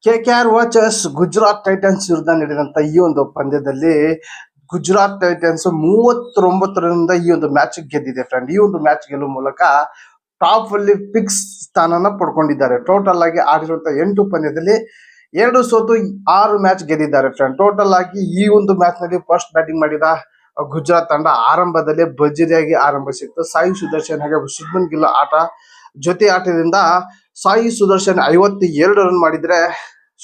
KKR versus Gujarat Titans ವಿರುದ್ಧ ನಡೆದಂತ ಈ ಒಂದು ಪಂದ್ಯದಲ್ಲಿ ಗುಜರಾತ್ ಟೈಟನ್ಸ್ 39ರಿಂದ ಈ ಒಂದು ಮ್ಯಾಚ್ ಗೆದ್ದಿದೆ ಫ್ರೆಂಡ್. ಈ ಒಂದು ಮ್ಯಾಚ್ ಗೆಲ್ಲುವ ಮೂಲಕ ಟಾಪ್ ಅಲ್ಲಿ ಫಿಕ್ಸ್ ಸ್ಥಾನನ ಪಡ್ಕೊಂಡಿದ್ದಾರೆ. ಟೋಟಲ್ ಆಗಿ ಆಡಿರುವಂತಹ 8 ಪಂದ್ಯದಲ್ಲಿ 2 ಸೋತು 6 ಮ್ಯಾಚ್ ಗೆದ್ದಿದ್ದಾರೆ ಫ್ರೆಂಡ್. ಟೋಟಲ್ ಆಗಿ ಈ ಒಂದು ಮ್ಯಾಚ್ ನಲ್ಲಿ ಫಸ್ಟ್ ಬ್ಯಾಟಿಂಗ್ ಮಾಡಿದ ಗುಜರಾತ್ ತಂಡ ಆರಂಭದಲ್ಲೇ ಭರ್ಜರಿಯಾಗಿ ಆರಂಭಿಸಿತ್ತು. ಸಾಯಿ ಸುದರ್ಶನ್ ಹಾಗೆ ಶುಭ್ಮನ್ ಗಿಲ್ ಜೊತೆ ಆಟದಿಂದ ಸಾಯಿ ಸುದರ್ಶನ್ 52 ರನ್ ಮಾಡಿದ್ರೆ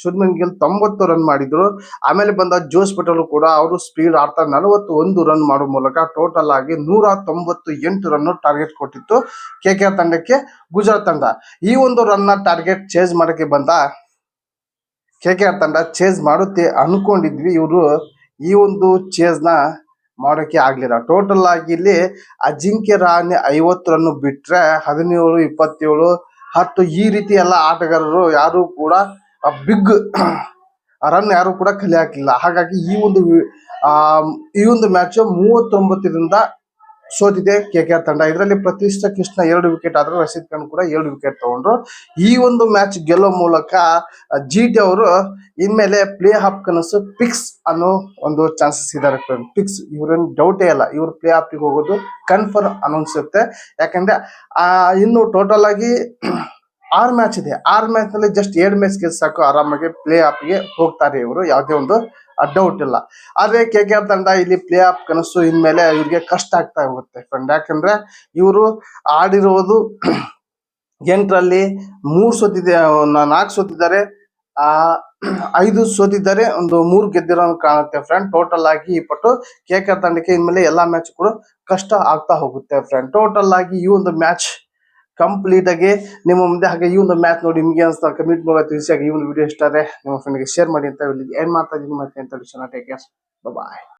ಶುಭ್ಮನ್ ಗಿಲ್ 90 ರನ್ ಮಾಡಿದ್ರು. ಆಮೇಲೆ ಬಂದ ಜೋಸ್ ಪಟೇಲ್ ಕೂಡ ಅವರು ಸ್ಪೀಡ್ ಆಡ್ತಾ 41 ರನ್ ಮಾಡುವ ಮೂಲಕ ಟೋಟಲ್ ಆಗಿ 198 ರನ್ ಟಾರ್ಗೆಟ್ ಕೊಟ್ಟಿತ್ತು ಕೆಕೆಆರ್ ತಂಡಕ್ಕೆ ಗುಜರಾತ್ ತಂಡ. ಈ ಒಂದು ರನ್ ನ ಟಾರ್ಗೆಟ್ ಚೇಸ್ ಮಾಡಕ್ಕೆ ಬಂದ ಕೆಕೆಆರ್ ತಂಡ ಚೇಸ್ ಮಾಡುತ್ತೆ ಅನ್ಕೊಂಡಿದ್ವಿ. ಇವರು ಈ ಒಂದು ಚೇಸ್ ನ ಮಾಡೋಕೆ ಆಗ್ಲಿಲ್ಲ. ಟೋಟಲ್ ಆಗಿ ಇಲ್ಲಿ ಅಜಿಂಕ್ಯ ರಹಾನೆ 50 ರನ್ ಬಿಟ್ರೆ 17, 27, 10 ಈ ರೀತಿ ಎಲ್ಲ ಆಟಗಾರರು ಯಾರು ಕೂಡ ಬಿಗ್ ರನ್ ಯಾರು ಕೂಡ ಕಲೆ ಹಾಕಿಲ್ಲ. ಹಾಗಾಗಿ ಈ ಒಂದು ಮ್ಯಾಚ್ 39ರಿಂದ ಸೋತಿದೆ ಕೆಕೆಆರ್ ತಂಡ. ಇದರಲ್ಲಿ ಪ್ರತಿಷ್ಠಾ ಕೃಷ್ಣ 2 ವಿಕೆಟ್ ಆದ್ರೆ ರಶೀದ್ ಖಾನ್ ಕೂಡ 2 ವಿಕೆಟ್ ತಗೊಂಡ್ರು. ಈ ಒಂದು ಮ್ಯಾಚ್ ಗೆಲ್ಲೋ ಮೂಲಕ ಜಿಟಿ ಅವರು ಇನ್ಮೇಲೆ ಪ್ಲೇ ಆಫ್ ಕನಸು ಫಿಕ್ಸ್ ಅನ್ನೋ ಒಂದು ಚಾನ್ಸಸ್ ಇದಾರೆ ಫಿಕ್ಸ್. ಇವ್ರೇನು ಡೌಟೇ ಇಲ್ಲ, ಇವ್ರು ಪ್ಲೇ ಆಫ್ ಗೆ ಹೋಗೋದು ಕನ್ಫರ್ಮ್ ಅನ್ಸುತ್ತೆ. ಯಾಕಂದ್ರೆ ಇನ್ನು ಟೋಟಲ್ ಆಗಿ 6 ಮ್ಯಾಚ್ ಇದೆ. 6 ಮ್ಯಾಚ್ ನಲ್ಲಿ ಜಸ್ಟ್ 2 ಮ್ಯಾಚ್ ಗೆದ್ದು ಸಾಕು, ಆರಾಮಾಗಿ ಪ್ಲೇ ಆಫ್ ಗೆ ಹೋಗ್ತಾರೆ ಇವರು, ಯಾವುದೇ ಒಂದು ಡೌಟ್ ಇಲ್ಲ. ಆದ್ರೆ ಕೆಕೆಆರ್ ತಂಡ ಇಲ್ಲಿ ಪ್ಲೇ ಆಫ್ ಕನಸು ಇನ್ಮೇಲೆ ಇವ್ರಿಗೆ ಕಷ್ಟ ಆಗ್ತಾ ಹೋಗುತ್ತೆ ಫ್ರೆಂಡ್. ಯಾಕಂದ್ರೆ ಇವರು ಆಡಿರುವುದು 8ರಲ್ಲಿ 3 ಸೋತಿದೆ, 4 ಸೋತಿದ್ದಾರೆ, 5 ಸೋತಿದ್ದಾರೆ, 3 ಗೆದ್ದಿರೋ ಕಾಣುತ್ತೆ ಫ್ರೆಂಡ್. ಟೋಟಲ್ ಆಗಿ ಈ ಪಟ್ಟು ಕೆಕೆಆರ್ ತಂಡಕ್ಕೆ ಇನ್ಮೇಲೆ ಎಲ್ಲಾ ಮ್ಯಾಚ್ ಕೂಡ ಕಷ್ಟ ಆಗ್ತಾ ಹೋಗುತ್ತೆ ಫ್ರೆಂಡ್. ಟೋಟಲ್ ಆಗಿ ಈ ಒಂದು ಮ್ಯಾಚ್ ಕಂಪ್ಲೀಟ್ ಆಗಿ ನಿಮ್ಮ ಮುಂದೆ. ಹಾಗೆ ಈ ಒಂದು ಮ್ಯಾಚ್ ನೋಡಿ ನಿಮ್ಗೆ ಅನ್ಸ್ತಾ ಕಮೆಂಟ್ ಮೂಲಕ ತಿಳಿಸಿ. ಹಾಗೆ ಈ ಒಂದು ವಿಡಿಯೋ ಇಷ್ಟ ಆದರೆ ನಿಮ್ಮ ಫ್ರೆಂಡ್ಗೆ ಶೇರ್ ಮಾಡಿ ಅಂತ ಹೇಳಿ ಏನ್ ಮಾಡ್ತಾ ಇದ್ದೀನಿ ಮತ್ತೆ ಅಂತ ಟೇಕ್ ಕೇರ್, ಬಾಯ್.